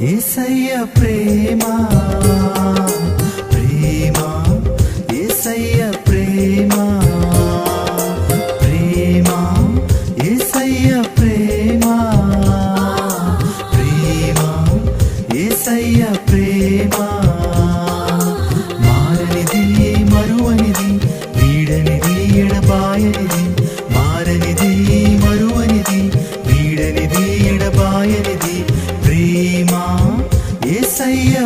యేసయ్య ప్రేమ ప్రేమ యేసయ్య ప్రేమ ప్రేమ యేసయ్య ప్రేమ ప్రేమ యేసయ్య ప్రేమ మారనిది మరువనిది వీడనిది ఎడబాయనిది మారనిది మరువనిది వీడనిది ఎడబాయనిది ప్రేమ యేసయ్య